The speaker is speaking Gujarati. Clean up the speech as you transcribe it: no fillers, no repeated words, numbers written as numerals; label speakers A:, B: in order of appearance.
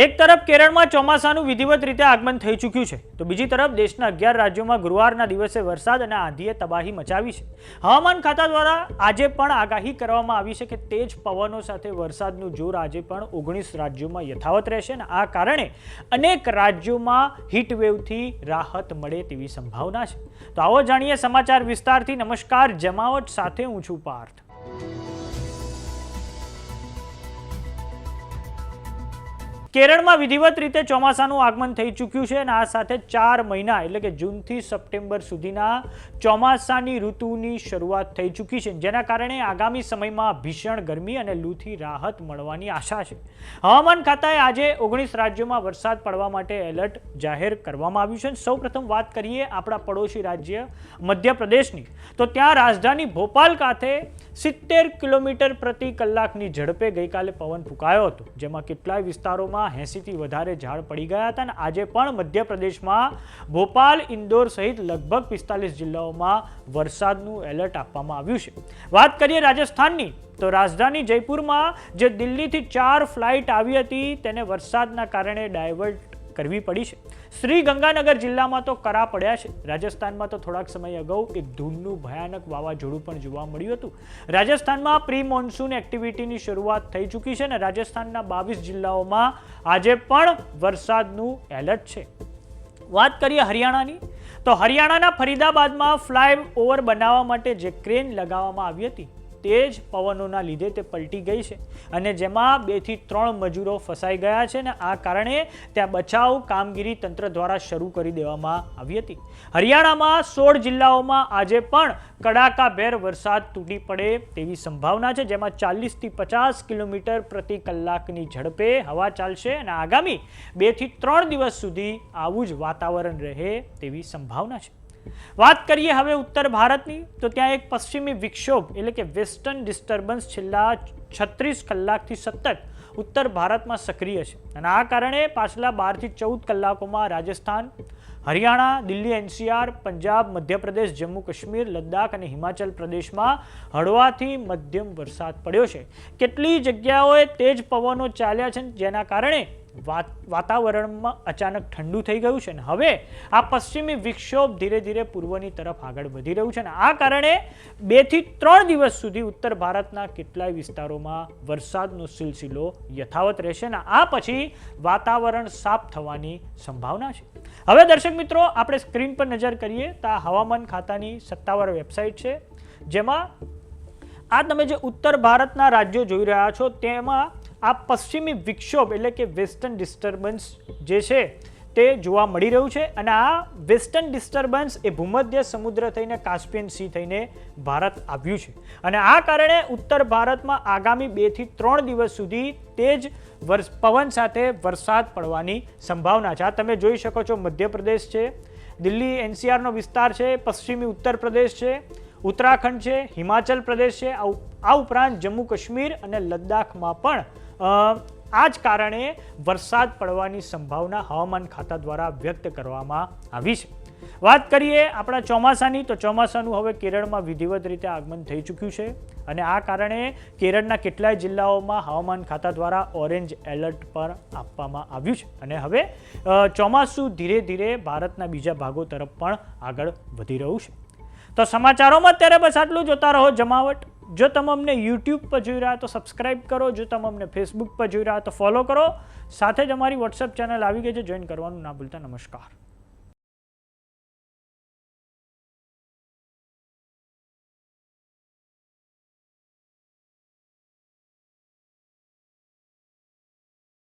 A: એક તરફ કેરળમાં ચોમાસાનું વિધિવત રીતે આગમન થઈ ચૂક્યું છે, તો બીજી તરફ દેશના 11 રાજ્યોમાં ગુરુવારના દિવસે વરસાદ અને આંધીએ તબાહી મચાવી છે. હવામાન ખાતા દ્વારા આજે પણ આગાહી કરવામાં આવી છે કે તેજ પવનો સાથે વરસાદનું જોર આજે પણ 19 રાજ્યોમાં યથાવત રહેશે અને આ કારણે અનેક રાજ્યોમાં હીટવેવથી રાહત મળે તેવી સંભાવના છે. તો આવો જાણીએ સમાચાર વિસ્તારથી. નમસ્કાર, જમાવટ સાથે હું છું પાર્થ. કેરળમાં વિધિવત રીતે ચોમાસાનું આગમન થઈ ચૂક્યું છે અને આ સાથે 4 મહિના એટલે કે જૂનથી સપ્ટેમ્બર સુધીના ચોમાસાની ઋતુની શરૂઆત થઈ ચૂકી છે, જેના કારણે આગામી સમયમાં ભીષણ ગરમી અને લૂથી રાહત મળવાની આશા છે. હવામાન ખાતાએ આજે 19 રાજ્યોમાં વરસાદ પડવા માટે એલર્ટ જાહેર કરવામાં આવ્યું છે. સૌપ્રથમ વાત કરીએ આપણા પડોશી રાજ્ય મધ્યપ્રદેશની, તો ત્યાં રાજધાની ભોપાલ ખાતે 70 કિલોમીટર પ્રતિ કલાકની ઝડપે ગઈકાલે પવન ફૂંકાયો હતો, જેમાં કેટલાય વિસ્તારોમાં 80 થી વધારે ઝાડ પડી ગયા હતા અને આજે પણ મધ્યપ્રદેશમાં ભોપાલ, ઇન્દોર સહિત લગભગ 45 જિલ્લાઓમાં વરસાદનું એલર્ટ આપવામાં આવ્યું છે. વાત કરીએ રાજસ્થાનની, તો રાજધાની જયપુરમાં જે દિલ્હીથી 4 ફ્લાઇટ આવી હતી તેને વરસાદના કારણે ડાયવર્ટ કરવી પડી છે. શ્રી ગંગાનગર જિલ્લામાં તો કરા પડ્યા છે. રાજસ્થાનમાં તો થોડાક સમય અગાઉ એક ધૂળનું ભયાનક વાવાઝોડું પણ જોવા મળ્યું હતું. રાજસ્થાનમાં પ્રી મોન્સૂન એક્ટિવિટીની શરૂઆત થઈ ચૂકી છે અને રાજસ્થાનના 22 જિલ્લાઓમાં આજે પણ વરસાદનું એલર્ટ છે. વાત કરીએ હરિયાણાની, તો હરિયાણાના ફરીદાબાદમાં ફ્લાયઓવર બનાવવા માટે જે ક્રેન લગાવવામાં આવી હતી તેજ પવનોના લીધે તે પલટી ગઈ છે અને જેમાં 2 થી 3 મજૂરો ફસાઈ ગયા છે અને આ કારણે ત્યાં બચાવ કામગીરી તંત્ર દ્વારા શરૂ કરી દેવામાં આવી હતી. હરિયાણામાં 16 જિલ્લાઓમાં આજે પણ કડાકાભેર વરસાદ તૂટી પડે તેવી સંભાવના છે, જેમાં 40 થી 50 કિલોમીટર પ્રતિ કલાકની ઝડપે હવા ચાલશે અને આગામી 2 થી 3 દિવસ સુધી આવું જ વાતાવરણ રહે તેવી સંભાવના છે. વાત કરીએ હવે ઉત્તર ભારતની, તો ત્યાં એક પશ્ચિમી વિક્ષોભ એટલે કે વેસ્ટર્ન ડિસ્ટર્બન્સ છેલ્લા 36 કલાકથી સતત ઉત્તર ભારતમાં સક્રિય છે અને આ કારણે પાછલા 12 થી 14 કલાકોમાં રાજસ્થાન, હરિયાણા, દિલ્હી એનસીઆર, પંજાબ, મધ્યપ્રદેશ, જમ્મુ કાશ્મીર, લદ્દાખ અને હિમાચલ પ્રદેશમાં હળવાથી મધ્યમ વરસાદ પડ્યો છે. કેટલી જગ્યાઓએ તેજ પવનો ચાલ્યા છે, જેના કારણે વાતાવરણમાં અચાનક ઠંડુ થઈ ગયું છે અને હવે આ પશ્ચિમી વિક્ષોભ ધીરે ધીરે પૂર્વની તરફ આગળ વધી રહ્યું છે અને આ કારણે 2 થી 3 દિવસ સુધી ઉત્તર ભારતના કેટલાય વિસ્તારોમાં વરસાદનો સિલસિલો યથાવત રહેશે અને આ પછી વાતાવરણ સાફ થવાની સંભાવના છે. હવે દર્શક મિત્રો, આપણે સ્ક્રીન પર નજર કરીએ તો આ હવામાન ખાતાની સત્તાવાર વેબસાઇટ છે, જેમાં આ તમે જે ઉત્તર ભારતના રાજ્યો જોઈ રહ્યા છો તેમાં આ પશ્ચિમી વિક્ષોભ એટલે કે વેસ્ટર્ન ડિસ્ટર્બન્સ જે છે તે જોવા મળી રહ્યું છે અને આ વેસ્ટર્ન ડિસ્ટર્બન્સ એ ભૂમધ્ય સમુદ્ર થઈને કાસ્પિયન સી થઈને ભારત આવ્યું છે અને આ કારણે ઉત્તર ભારતમાં આગામી 2 થી 3 દિવસ સુધી તેજ પવન સાથે વરસાદ પડવાની સંભાવના છે. આ તમે જોઈ શકો છો, મધ્યપ્રદેશ છે, દિલ્હી એનસીઆરનો વિસ્તાર છે, પશ્ચિમી ઉત્તર પ્રદેશ છે, ઉત્તરાખંડ છે, હિમાચલ પ્રદેશ છે, આ ઉપરાંત જમ્મુ કાશ્મીર અને લદ્દાખમાં પણ આ જ કારણે વરસાદ પડવાની સંભાવના હવામાન ખાતા દ્વારા વ્યક્ત કરવામાં આવી છે. વાત કરીએ આપણા ચોમાસાની, તો ચોમાસાનું હવે કેરળમાં વિધિવત રીતે આગમન થઈ ચૂક્યું છે અને આ કારણે કેરળના કેટલાય જિલ્લાઓમાં હવામાન ખાતા દ્વારા ઓરેન્જ એલર્ટ પર આપવામાં આવ્યું છે અને હવે ચોમાસું ધીરે ધીરે ભારતના બીજા ભાગો તરફ પણ આગળ વધી રહ્યું છે. તો સમાચારોમાં અત્યારે બસ આટલું. જોતા રહો જમાવટ. જો તમે અમને યુટ્યુબ પર જોઈ રહ્યા તો સબસ્ક્રાઇબ કરો, જો તમે અમને ફેસબુક પર જોઈ રહ્યા તો ફોલો કરો, સાથે જ અમારી વોટ્સએપ ચેનલ આવી ગઈ છે, જોઈન કરવાનું ના ભૂલતા. નમસ્કાર.